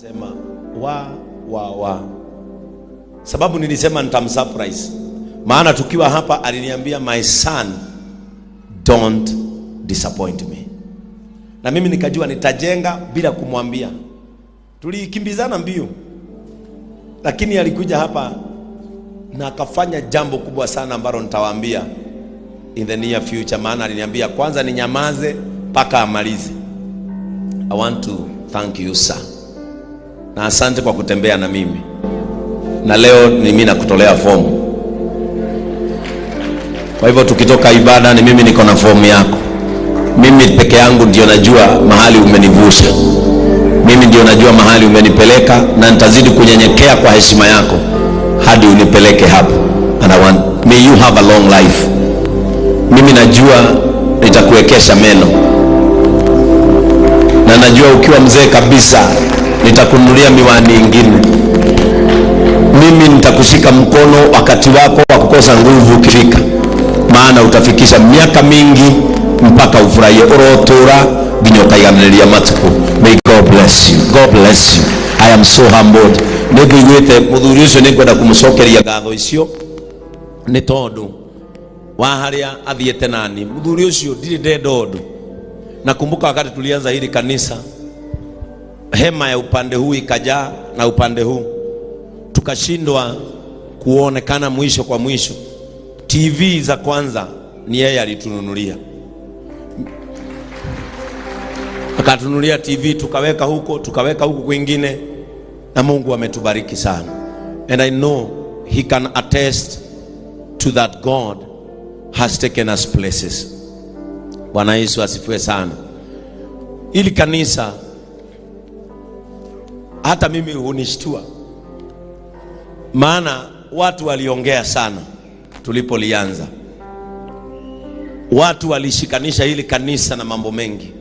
Sema sababu nilisema nitamsurprise, maana tukiwa hapa aliniambia my son don't disappoint me, na mimi nikajua nitajenga bila kumwambia. Tulikimbizana mbio, lakini alikuja hapa na akafanya jambo kubwa sana ambalo nitawaambia in the near future. Maana aliniambia kwanza ninyamaze mpaka amalize. I want to thank you sir, na asante kwa kutembea na mimi, na leo ni mimi nakutolea fomu. Kwa hivyo tukitoka ibada ni mimi niko na fomu yako. Mimi peke yangu ndio najua mahali umenivusha, mimi ndio najua mahali umenipeleka, na nitazidi kunyenyekea kwa heshima yako hadi unipeleke hapo. And I want, may you have a long life. Mimi najua nitakuwekesha meno, na najua ukiwa mzee kabisa nitakununulia miwani ingine. Mimi nitakushika mkono wakati wako wa kukosa nguvu ukifika, maana utafikisha miaka mingi mpaka ufurahie urotura ginyoka iganiriria matuko. May God bless you. God bless you. I am so humbled. Niguigwite muthuri ucio ninkwenda kumucokeria ngatho icio ni tondu wa haria athiete nani. Muthuri ucio ndiri ndenda undu. Nakumbuka wakati tulianza hili kanisa, hema ya upande huu ikajaa na upande huu tukashindwa kuonekana mwisho kwa mwisho. TV za kwanza ni yeye alitununulia, akatununulia TV, tukaweka huko kwingine, na Mungu ametubariki sana. And I know he can attest to that. God has taken us places. Bwana Yesu asifiwe sana. Ili kanisa hata mimi hunishtua, maana watu waliongea sana tulipolianza. Watu walishikanisha hili kanisa na mambo mengi,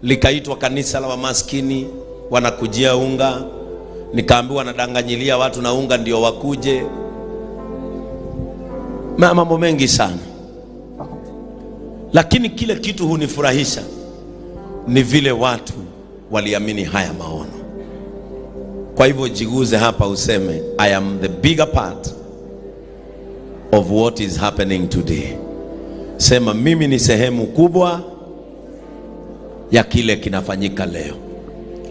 likaitwa kanisa la maskini, wanakujia unga. Nikaambiwa nadanganyilia watu na unga ndio wakuje, mambo mengi sana. Lakini kile kitu hunifurahisha ni vile watu waliamini haya maono. Kwa hivyo jiguze hapa useme I am the bigger part of what is happening today. Sema mimi ni sehemu kubwa ya kile kinafanyika leo.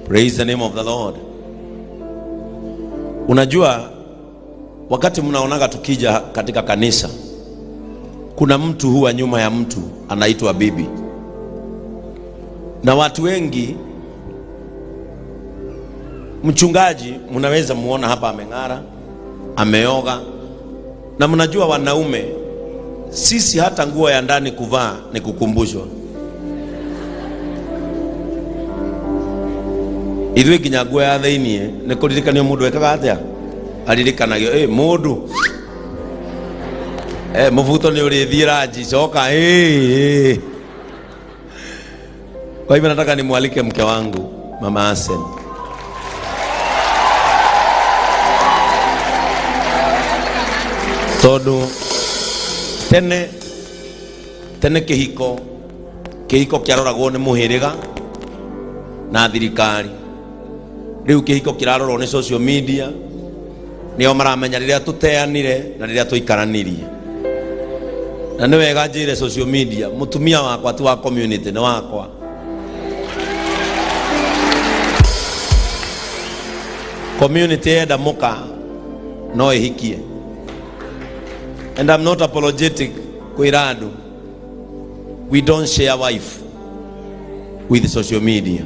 Praise the name of the Lord. Unajua wakati mnaonaga tukija katika kanisa, kuna mtu huwa nyuma ya mtu anaitwa bibi, na watu wengi, mchungaji mnaweza muona hapa ameng'ara, ameoga, na mnajua wanaume sisi hata nguo ya ndani kuvaa ni kukumbushwa. Ithuĩ nginya nguo ya thĩinĩ nĩ kũririkanio mũndũ ekaga atĩa, aririkanagio mũndũ mũbuto nĩ ũrĩthiĩ ranji coka. Kwa hivyo nataka nimwalike mke wangu Mama Arsene. Tondu tene kihiko kiaroragwo ni muhiriga na thirikari. Riu kihiko kirarorwo ni social media, nio maramenya riria tuteanire na riria tuikaranirie. Na ni wega njire social media, mutumia wakwa tu wa community ni wakwa. Community enda muka no ihikie. And I'm not apologetic kwira andu, we don't share wife with social media.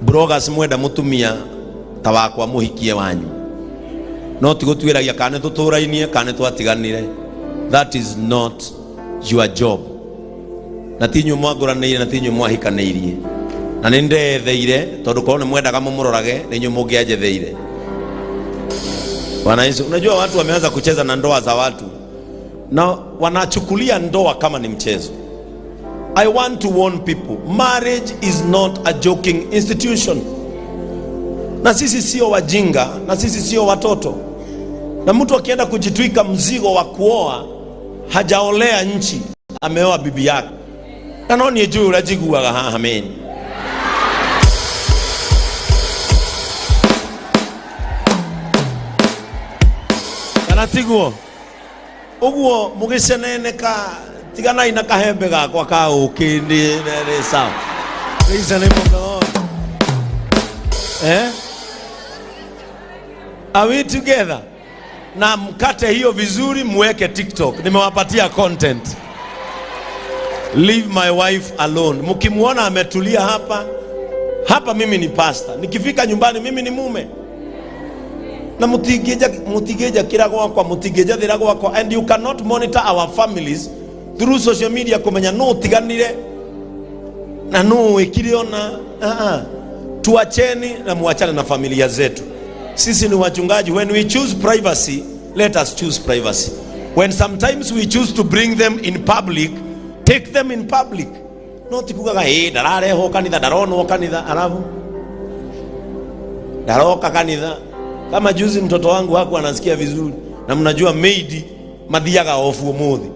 Bloggers mwenda mutumia ta wakwa muhikie wanyu, no tigutwiragia kane tuturainie kane twatiganire. That is not your job. Na tinyu mwaguranire na tinyu mwahikaneirie, na nindetheire tondu korwo ni mwendaga mumurorage ninyu mungiajetheire. Bwana Yesu. Unajua watu wameanza kucheza na ndoa za watu na wanachukulia ndoa kama ni mchezo. I want to warn people, marriage is not a joking institution. Na sisi sio wajinga, na sisi sio watoto. Na mtu akienda kujitwika mzigo wa kuoa, hajaolea nchi, ameoa bibi yake. Na noni juu urajiguaga haha meni. kana tiguo uguo mugiceneneka tigana ina kahembe gakwa ka ukindi nere sawa. Praise the name of the Lord. Are we together? Na mkate hiyo vizuri muweke TikTok. Nimewapatia content. Leave my wife alone. Mkimuona ametulia hapa mimi ni pastor. Nikifika nyumbani mimi ni mume. Na mutigeja kira kwa mutigeja thira kwa, and you cannot monitor our families through social media kumenya no tiganire na no ikiriona. Tuacheni na muachane na familia zetu. Sisi ni wachungaji. When we choose privacy, let us choose privacy. When sometimes we choose to bring them in public, take them in public. No tikugaga darare ho kanitha darono kanitha arabu daroka kanitha. Kama juzi mtoto wangu hapo anasikia vizuri, na mnajua maid mathiaga ofu umuthi.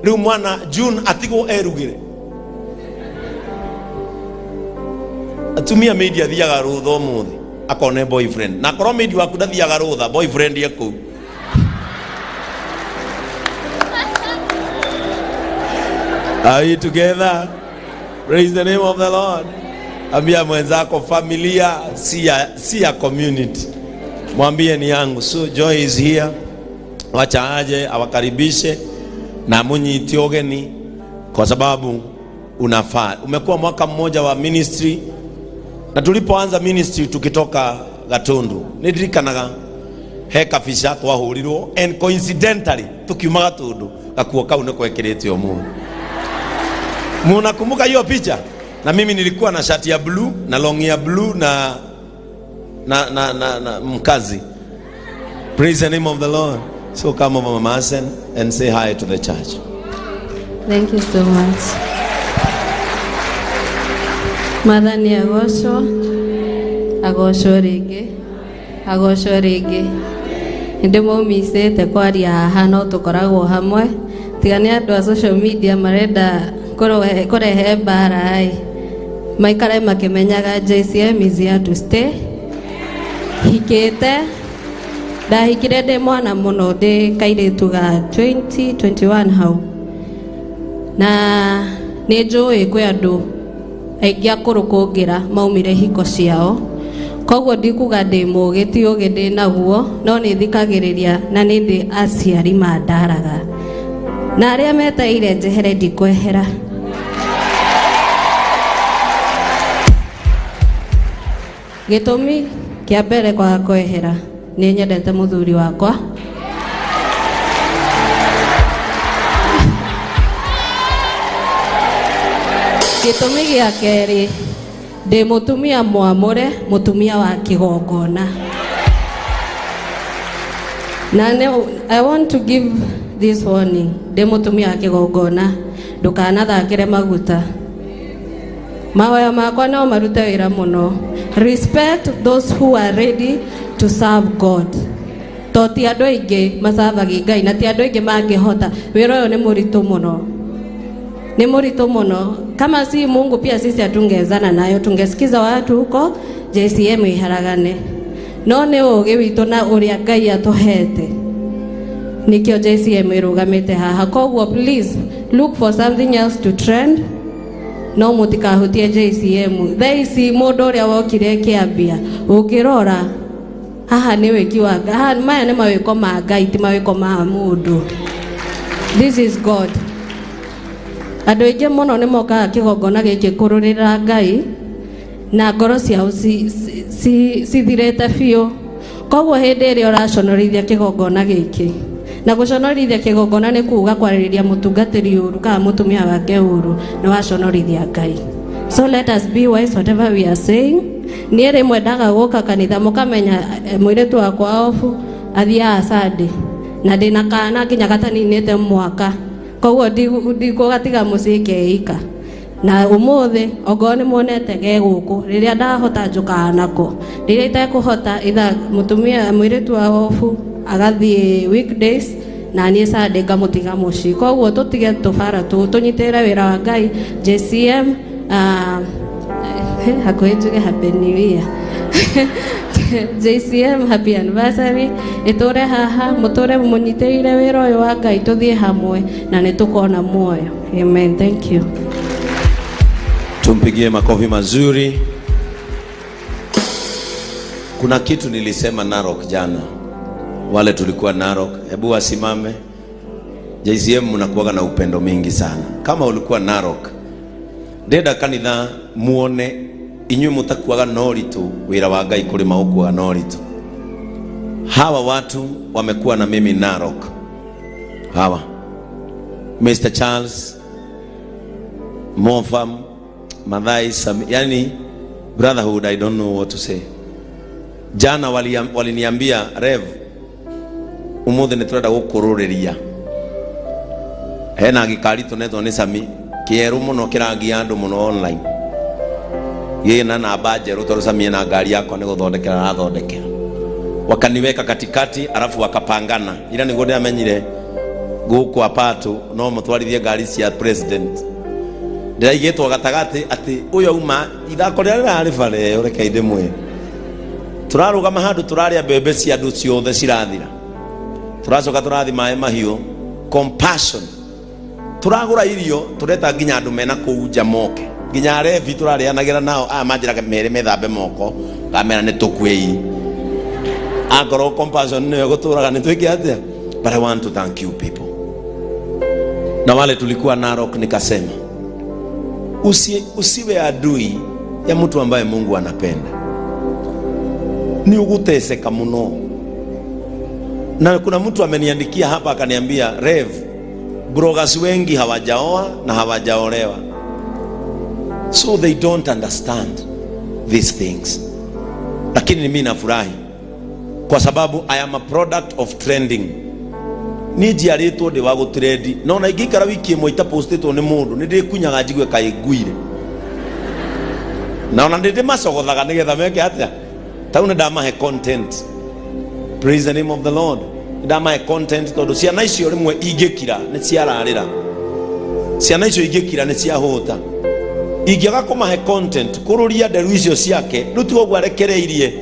Riu mwana June atigo erugire atumia maid athiaga rutho umuthi akone boyfriend, na korwo maid waku ndathiaga rutha boyfriend yako. Are you together? Praise the name of the Lord. Ambia mwenzako familia si ya community. Mwambie ni yangu. So Joy is here. Wacha aje awakaribishe na munyiti ogeni kwa sababu unafaa. Umekuwa mwaka mmoja wa ministry, na tulipoanza ministry tukitoka Gatundu ndirikanaga heka fisha twahurirwo, and coincidentally tukiuma Gatundu gakuo kau niko ekerete omu. Munakumbuka hiyo picha? Na mimi nilikuwa na shati ya blue na long ya blue na mkazi. Praise the name of the Lord. So come over, Mama Arsene, and say hi to the church. Thank you so much. Madhani agosho rege ndimo misete kwaria haha no tukoragwo hamwe tigani andu a social media marenda kurehe mbara ai maikare makimenyaga JCM is here to stay. Hikete ndahikire ndi mwana muno ndi kairetu ga 2021 hau, na ni njui kwi andu aingi akurukungira maumire hiko ciao, koguo ndikuga ndi mugi ti ugi ndi naguo, no ni thikagiriria na ni ndi aciari mandaraga, na aria metaire njehere ndikwehera. Gitumi kia mbere kwa kwehera ni nyendete muthuri wakwa. Gitumi gia keri ndi mutumia mwamure, mutumia wa kigongona. Na I want to give this warning. Ndi mutumia wa kigongona, ndukanathakire maguta. Mahoya makwa no marute wira muno. Respect those who are ready to serve God. Toti andu aingi macabagi Ngai na ti andu aingi mangihota. Wira uyu ni muritu muno. Ni muritu muno. Kama si Mungu pia sisi hatungezana nayo, tungesikiza watu huko JCM iharagane. No ni ugi witu na uria Ngai atuhete. Nikio JCM irugamite haha. Koguo please look for something else to trend. No mutikahutie JCM. Thaici mundu uria wokire kiambia ukirora haha ni wiki wa haha maya ni mawiko ma Ngai ti mawiko ma mundu. This is God. Andu aingi muno ni mokaga kigongona giki kururira Ngai na ngoro ciao cithirete biu. Koguo hindi iria uraconorithia kigongona giki, na guconorithia kigongona ni kuuga kwaririria mutungatiri uru kana mutumia wake uru ni waconorithia Ngai. So let us be wise whatever we are saying. Ni rimwe ndaga guka kanitha mukamenya mwiretu wakwa ofu athia Sunday na ndina kana nginya gataninite mwaka, koguo ndikugatiga mucike ika. Na umuthi ogo ni monete ge guku riria ndahota njuka nako, riria itakuhota itha mutumia mwiretu wa ofu agathie weekdays na nie Sunday ngamutiga muci. Koguo tutige tubara tunyitira wira wa Ngai. JCM hakuhe njuge happy new year. JCM happy anniversary. Itore haha mutore munyiteire wira uyu wa Ngai tuthie hamwe na nitukona moyo. Amen. Thank you. Tumpigie makofi mazuri. Kuna kitu nilisema Narok jana. Wale tulikuwa Narok, hebu wasimame. JCM mnakuwa na upendo mingi sana. Kama ulikuwa Narok, ndenda kanitha muone inyuĩ mutakuaga noritu wira wa Ngai kuri maukuaga noritu. Hawa watu wamekuwa na mimi Narok. Hawa Mr. Charles Mofam Madhai yani brotherhood, I don't know what to say. Jana waliniambia Rev, umuthi niturenda gukurureria hena gikari tunetwo ni Sami kieru muno kirangia andu muno online yena na bajeru toro Sami na ngari yako ni guthondekera na thondekera, wakaniweka katikati alafu wakapangana, ila niguo ndamenyire guku apatu no mutwarithie ngari cia president ndiraigitwo gatagati ati uyo uma ithako ria rifare ureke ndimwe turarugama handu turaria mbembe cia andu ciothe cirathira, turacoka turathi maĩ mahiũ compassion, turagura irio tureta nginya andu mena kuunja moke, nginya Revi turarianagira nao manjiraga mere methambe moko kamera ni tukwei agoro compassion ni guturaga ni twiki atia. But I want to thank you people. Na wale tulikuwa Narok nikasema usiwe adui ya mtu ambaye Mungu anapenda, ni uguteseka muno. Na kuna mtu ameniandikia hapa akaniambia, Rev, bloggers wengi hawajaoa na hawajaolewa, so they don't understand these things. Lakini mimi nafurahi kwa sababu I am a product of trending. Nijiaritwo ndi wa gutredi no na ingikara wiki imwe itapostitwo ni mundu ni ndikunyaga njigwe kaiguire na ona ndindi macogothaga nigetha meke atia tau ni ndamahe content. Praise the name of the Lord. Ndamahe content tondu ciana icio rimwe ingikira ni ciararira, ciana icio ingikira ni ciahota, ingiaga kumahe content kururia nderu icio ciake rutu ogwa rekereirie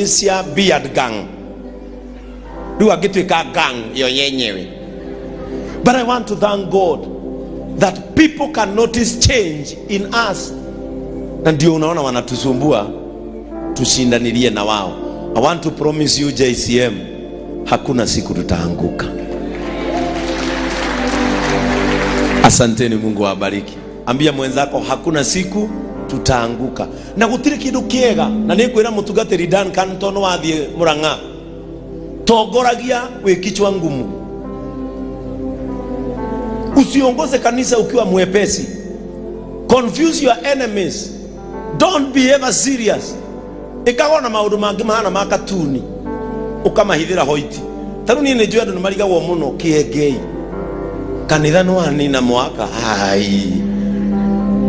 cia beard gang do agitwika gang yo yenyewe. But I want to thank God that people can notice change in us, na ndio unaona wanatusumbua tushindanilie na wao. I want to promise you JCM, hakuna siku tutaanguka. Asanteni, Mungu awabariki. Ambia mwenzako hakuna siku tutaanguka. Na gutire kindu kiega na nikwira mutugatiri Dan Kantono wathie Murang'a togoragia wikichwa ngumu. Usiongoze kanisa ukiwa mwepesi. Confuse your enemies. Don't be ever serious. Ikagona maundu mangi mahana makatuni ukamahithira hoiti. Taru ni njua andu marigagwo muno Kiengei kanitha no anina mwaka hai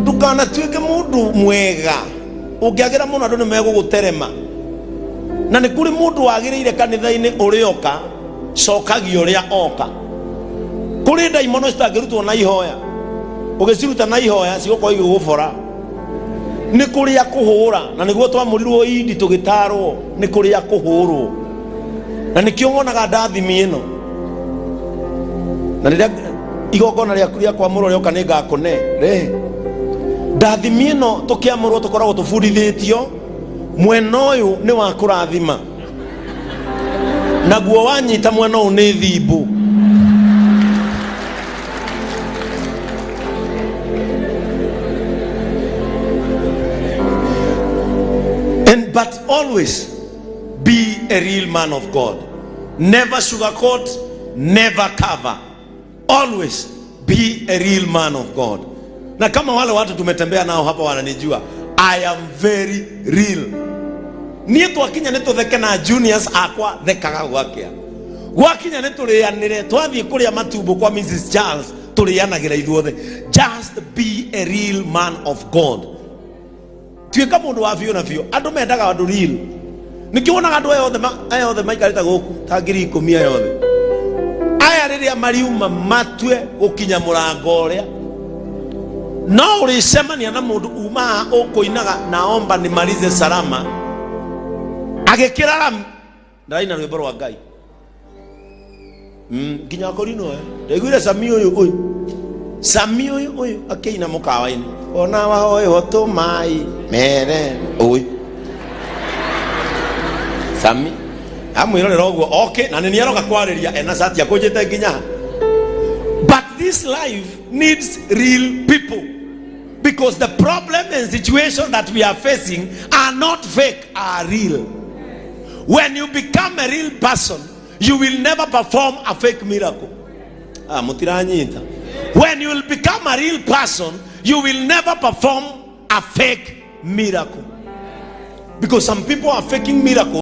dukana twike mundu mwega ungiagira muno andu nimeguguterema na ni kuri mundu wagiriire kanitha-ini urioka cokagio uria oka. Kuri ndaimono citangirutwo na ihoya ugiciruta na ihoya cigukwo igugubora. Ni kuri ya kuhura na niguo twamurirwo Idi tugitarwo ni kuri ya kuhurwo na nikio ngonaga ndathimi ino na rĩrĩa igongona rĩa kuria kwa mũro rĩoka nĩ ngakone re ndathimi ino tukiamũrwo tukoragwo tubundithĩtio mwena ũyũ nĩ wa kũrathima naguo wanyita mwena ũyũ nĩ thimbu. But always be a real man of God. Never sugarcoat, never cover. Always be a real man of God. Na kama wale watu tumetembea nao hapa wananijua, I am very real. Niye twakinya nitutheke na juniors akwa thekaga gwakia. Gwakinya niturianire twathie kuria matumbo kwa Mrs. Charles turianagira ithuothe. Just be a real man of God. Tuika mundu wa biũ na biũ andu mendaga andu real. Nikiona andu ayothe maikarita guku ta ngiri 10 ayothe aya riria mariuma matwe gukinya murango uria no uricemania na mundu uma ukuinaga naomba nimalize salama agekira ndaina rwimbo rwa Ngai nginya korino ndaiguire Sami uyu akeina mukawa-ini ona wahoe hoto mai mere uyu Sami amwirorera uguo okay na ni aroga kwariria ena sati akujite nginya. But this life needs real people, because the problem and situation that we are facing are not fake, are real. When you become a real person, you will never perform a fake miracle. When you will become a real person, you will never perform a fake miracle, because some people are faking miracles.